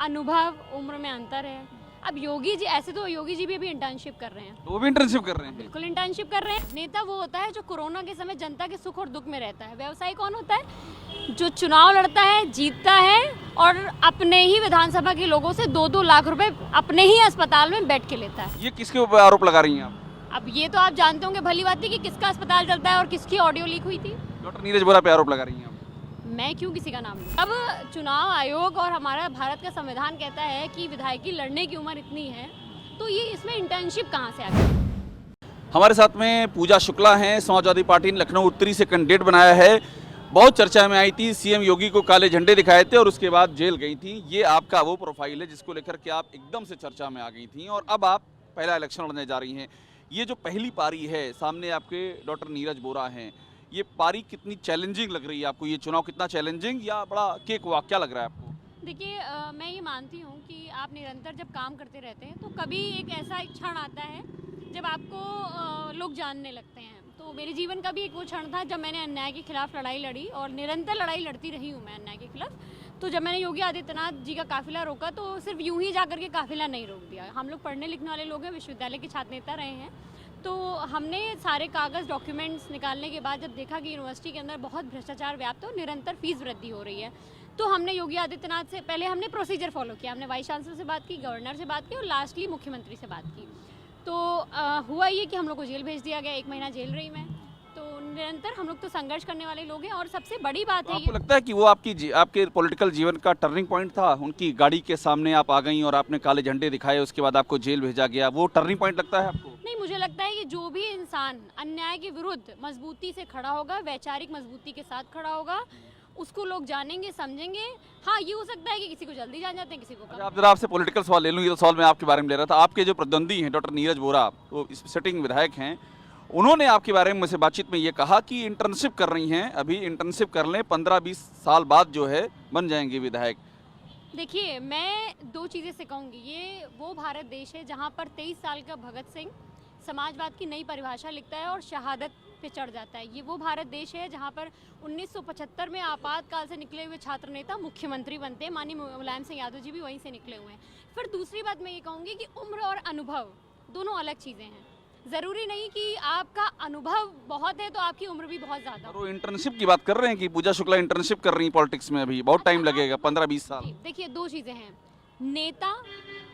अनुभव, उम्र में अंतर है। अब योगी जी, ऐसे तो योगी जी भी अभी इंटर्नशिप कर रहे हैं, तो वो भी इंटर्नशिप कर रहे हैं। बिल्कुल इंटर्नशिप कर रहे हैं। नेता वो होता है जो कोरोना के समय जनता के सुख और दुख में रहता है। व्यवसायी कौन होता है? जो चुनाव लड़ता है, जीतता है और अपने ही विधानसभा के लोगों से 2-2 लाख रुपए अपने ही अस्पताल में बैठ के लेता है। ये किसके ऊपर आरोप लगा रही हैं आप? अब ये तो आप जानते होंगे भली बात है कि किसका अस्पताल चलता है और किसकी ऑडियो लीक हुई थी। डॉक्टर नीरज बोरा पे आरोप लगा रही हैं आप? मैं क्यों किसी का नाम लूं? अब चुनाव आयोग और हमारा भारत का संविधान कहता है कि विधायकी लड़ने की उम्र इतनी है, तो ये इसमें इंटर्नशिप कहाँ से आ गई? हमारे साथ में पूजा शुक्ला हैं, समाजवादी पार्टी ने लखनऊ उत्तरी से कैंडिडेट बनाया है। बहुत चर्चा में आई थी, सीएम योगी को काले झंडे दिखाए थे और उसके बाद जेल गई थी। ये आपका वो प्रोफाइल है जिसको लेकर के आप एकदम से चर्चा में आ गई थी और अब आप पहला इलेक्शन लड़ने जा रही हैं। ये जो पहली पारी है, सामने आपके डॉक्टर नीरज बोरा हैं, ये पारी कितनी चैलेंजिंग लग रही है आपको? ये चुनाव कितना चैलेंजिंग या बड़ा केक हुआ, क्या लग रहा है आपको? देखिए, मैं ये मानती हूँ कि आप निरंतर जब काम करते रहते हैं तो कभी एक ऐसा क्षण आता है जब आपको लोग जानने लगते हैं। तो मेरे जीवन का भी एक वो क्षण था जब मैंने अन्याय के खिलाफ लड़ाई लड़ी और निरंतर लड़ाई लड़ती रही हूँ मैं अन्याय के खिलाफ। तो जब मैंने योगी आदित्यनाथ जी का काफिला रोका तो सिर्फ यूं ही जाकर के काफिला नहीं रोक दिया। हम लोग पढ़ने लिखने वाले लोग हैं, विश्वविद्यालय के छात्र नेता रहे हैं, तो हमने सारे कागज़ डॉक्यूमेंट्स निकालने के बाद जब देखा कि यूनिवर्सिटी के अंदर बहुत भ्रष्टाचार व्याप्त है और निरंतर फीस वृद्धि हो रही है, तो हमने योगी आदित्यनाथ से पहले हमने प्रोसीजर फॉलो किया। हमने वाइस चांसलर से बात की, गवर्नर से बात की और लास्टली मुख्यमंत्री से बात की। तो हुआ ये कि हम लोग को जेल भेज दिया गया। 1 महीना जेल रही मैं। तो निरंतर हम लोग तो संघर्ष करने वाले लोग हैं और सबसे बड़ी बात तो है आपको लगता है कि वो आपके पॉलिटिकल जीवन का टर्निंग पॉइंट था? उनकी गाड़ी के सामने आप आ गई और आपने काले झंडे दिखाए, उसके बाद आपको जेल भेजा गया, वो टर्निंग पॉइंट लगता है आपको? नहीं, मुझे लगता है कि जो भी इंसान अन्याय के विरुद्ध मजबूती से खड़ा होगा, वैचारिक मजबूती के साथ खड़ा होगा, उसको लोग जानेंगे, समझेंगे। हाँ, ये हो सकता है कि किसी को जल्दी जान जाते हैं, किसी को कम। आप जरा आपसे पॉलिटिकल सवाल ले लूँ। ये तो सवाल मैं आपके बारे में ले रहा था। आपके जो प्रतिद्वंदी हैं डॉक्टर नीरज बोरा, वो सिटिंग विधायक हैं, उन्होंने आपके बारे में मुझसे बातचीत में ये कहा कि इंटर्नशिप कर रही हैं, अभी इंटर्नशिप कर लें, 15-20 साल बाद जो है बन जाएंगे विधायक। देखिए, मैं 2 चीज़ें से कहूँगी। ये वो भारत देश है जहाँ पर 23 साल का भगत सिंह समाजवाद की नई परिभाषा लिखता है और शहादत पे चढ़ जाता है। ये वो भारत देश है जहाँ पर 1975 में आपातकाल से निकले हुए छात्र नेता मुख्यमंत्री बनते हैं। माननीय मुलायम सिंह यादव जी भी वहीं से निकले हुए हैं। फिर दूसरी बात मैं ये कहूँगी कि उम्र और अनुभव दोनों अलग चीज़ें हैं। ज़रूरी नहीं कि आपका अनुभव बहुत है तो आपकी उम्र भी बहुत ज़्यादा और हो। वो इंटर्नशिप की बात कर रहे हैं कि पूजा शुक्ला इंटर्नशिप कर रही हैं पॉलिटिक्स में, अभी बहुत टाइम लगेगा, 15-20 साल। देखिए, 2 चीज़ें हैं, नेता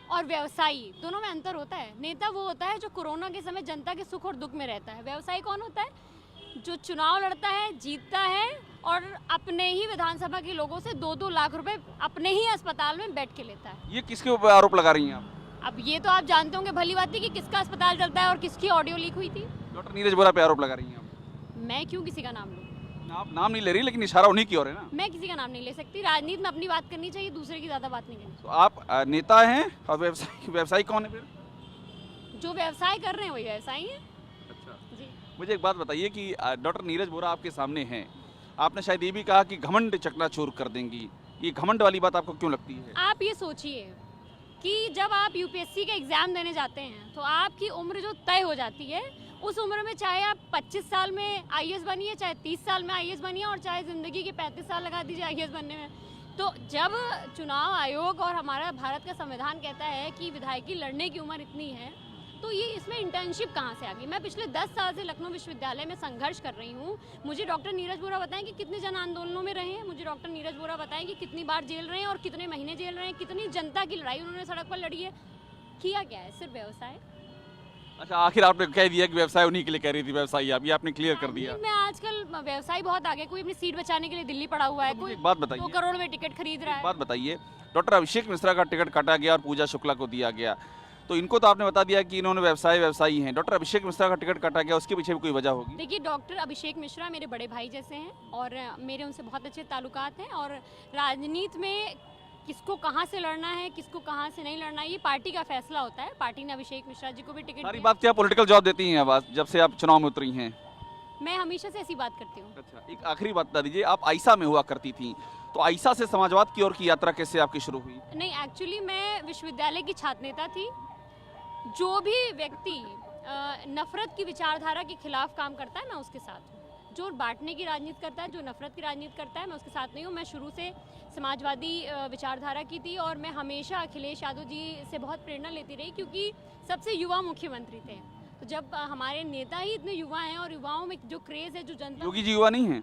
और व्यवसायी, दोनों में अंतर होता है। नेता वो होता है जो कोरोना के समय जनता के सुख और दुख में रहता है। व्यवसायी कौन होता है? जो चुनाव लड़ता है, जीतता है और अपने ही विधानसभा के लोगों से 2-2 लाख रुपए अपने ही अस्पताल में बैठ के लेता है। ये किसके ऊपर आरोप लगा रही हैं आप? अब ये तो आप जानते होंगे भली बात है कि किसका अस्पताल चलता है और किसकी ऑडियो लीक हुई थी। डॉक्टर नीरज बोरा पे आरोप लगा रही हैं आप? मैं क्यों किसी का नाम लूं? आप नाम नहीं ले रही, लेकिन इशारा उन्हीं की ओर है ना। मैं किसी का नाम नहीं ले सकती। राजनीति में अपनी बात करनी चाहिए, दूसरे की ज़्यादा बात नहीं करनी। तो आप नेता हैं और व्यवसायी कौन है फिर? जो व्यवसाय कर रहे हैं वही व्यवसायी हैं। अच्छा, जी। मुझे एक बात बताइए कि डॉक्टर नीरज बोरा आपके सामने हैं, आपने शायद ये भी कहा कि घमंड चकनाचूर कर देंगी। ये घमंड वाली बात आपको क्यों लगती है? आप ये सोचिए कि जब आप यूपीएससी का एग्ज़ाम देने जाते हैं तो आपकी उम्र जो तय हो जाती है, उस उम्र में चाहे आप 25 साल में आईएएस बनिए, चाहे 30 साल में आईएएस बनिए और चाहे ज़िंदगी के 35 साल लगा दीजिए आईएएस बनने में। तो जब चुनाव आयोग और हमारा भारत का संविधान कहता है कि विधायकी लड़ने की उम्र इतनी है, तो ये इसमें इंटर्नशिप कहाँ से आ गई? मैं पिछले 10 साल से लखनऊ विश्वविद्यालय में संघर्ष कर रही हूँ। मुझे डॉक्टर नीरज बोरा बताएं कि कितने जन आंदोलनों में रहे हैं। मुझे डॉक्टर नीरज बोरा बताएं कि कितनी बार जेल रहे हैं और कितने महीने जेल रहे हैं, कितनी जनता की लड़ाई उन्होंने सड़क पर लड़ी है। किया क्या है? सिर्फ व्यवसाय। अच्छा, आखिर आपने कह दिया कि व्यवसाय उन्हीं के लिए कह रही थी, व्यवसायी आप, ये आपने क्लियर कर दिया। मैं आजकल व्यवसाय बहुत आगे, कोई अपनी सीट बचाने के लिए दिल्ली पड़ा हुआ है, तो कोई एक बात बताइए, 2 करोड़ में टिकट खरीद रहा एक है। बात बताइए, डॉक्टर अभिषेक मिश्रा का टिकट काटा गया और पूजा शुक्ला को दिया गया, तो इनको तो आपने बता दिया कि इन्होंने व्यवसायी हैं। डॉक्टर अभिषेक मिश्रा का टिकट काटा गया, उसके पीछे भी कोई वजह होगी? देखिए, डॉक्टर अभिषेक मिश्रा मेरे बड़े भाई जैसे हैं और मेरे उनसे बहुत अच्छे ताल्लुकात हैं और राजनीति में किसको कहाँ से लड़ना है, किसको कहाँ से नहीं लड़ना है, ये पार्टी का फैसला होता है। पार्टी ने अभिषेक मिश्रा जी को भी टिकट सारी दिया। बात क्या पॉलिटिकल जॉब देती हैं अब जब से आप चुनाव में उतरी हैं? मैं हमेशा से ऐसी बात करती हूँ। अच्छा, एक आखिरी बात बता दीजिए, आप आइसा में हुआ करती थी, तो आइसा से समाजवाद की ओर की यात्रा कैसे आपकी शुरू हुई? नहीं, एक्चुअली मैं विश्वविद्यालय की छात्र नेता थी। जो भी व्यक्ति नफरत की विचारधारा के खिलाफ काम करता है, मैं उसके साथ हूँ। जो बांटने की राजनीति करता है, जो नफरत की राजनीति करता है, मैं उसके साथ नहीं हूँ। मैं शुरू से समाजवादी विचारधारा की थी और मैं हमेशा अखिलेश यादव जी से बहुत प्रेरणा लेती रही, क्योंकि सबसे युवा मुख्यमंत्री थे। तो जब हमारे नेता ही इतने युवा हैं और युवाओं में जो क्रेज़ है, जो जनता, योगी जी युवा नहीं है?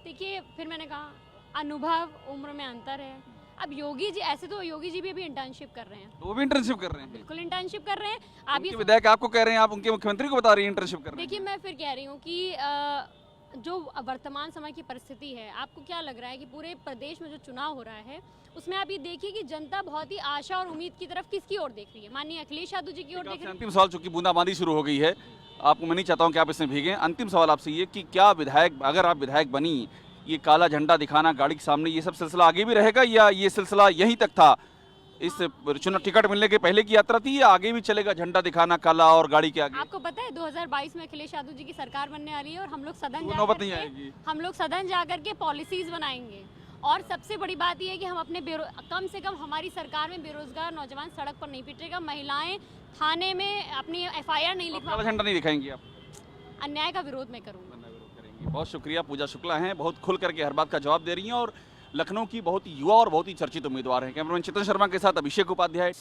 देखिए फिर मैंने कहा अनुभव, उम्र में अंतर है। अब योगी जी, ऐसे तो योगी जी भी अभी इंटर्नशिप कर रहे हैं, तो वो भी इंटर्नशिप कर रहे हैं? बिल्कुल इंटर्नशिप कर रहे हैं। आप उनके ये विधायक आपको कह रहे हैं, आप उनके मुख्यमंत्री को बता रही हैं इंटर्नशिप कर रहे हैं। देखिए, मैं फिर कह रही हूँ कि जो वर्तमान समय की परिस्थिति है, आपको क्या लग रहा है कि पूरे प्रदेश में जो चुनाव हो रहा है उसमें आप ये देखिए कि जनता बहुत ही आशा और उम्मीद की तरफ किसकी ओर देख रही है? माननीय अखिलेश यादव जी की ओर देख आपसे रही है। अंतिम सवाल, चूंकि बूंदाबांदी शुरू हो गई है, आपको मैं नहीं चाहता हूं कि आप इसमें भीगें। अंतिम सवाल आपसे ये कि क्या विधायक, अगर आप विधायक बनी, ये काला झंडा दिखाना गाड़ी के सामने, ये सब सिलसिला आगे भी रहेगा या ये सिलसिला यहीं तक था? इस चुनाव टिकट मिलने के पहले की यात्रा थी या आगे भी चलेगा झंडा दिखाना काला और गाड़ी के आगे? आपको पता है 2022 में अखिलेश यादव जी की सरकार बनने वाली है और हम लोग वो नौबत नहीं आएगी। हम लोग सदन जाकर के पॉलिसीज बनाएंगे। और सबसे बड़ी बात यह है कि हम अपने कम से कम हमारी सरकार में बेरोजगार नौजवान सड़क पर नहीं पिटेगा, महिलाएं थाने में अपनी FIR नहीं लिखवा, काला झंडा नहीं दिखाएंगी आप? अन्याय का विरोध मैं करूँगा। बहुत शुक्रिया। पूजा शुक्ला हैं, बहुत खुल करके हर बात का जवाब दे रही हैं और लखनऊ की बहुत ही युवा और बहुत ही चर्चित उम्मीदवार हैं। कैमरामैन चितन शर्मा के साथ अभिषेक उपाध्याय।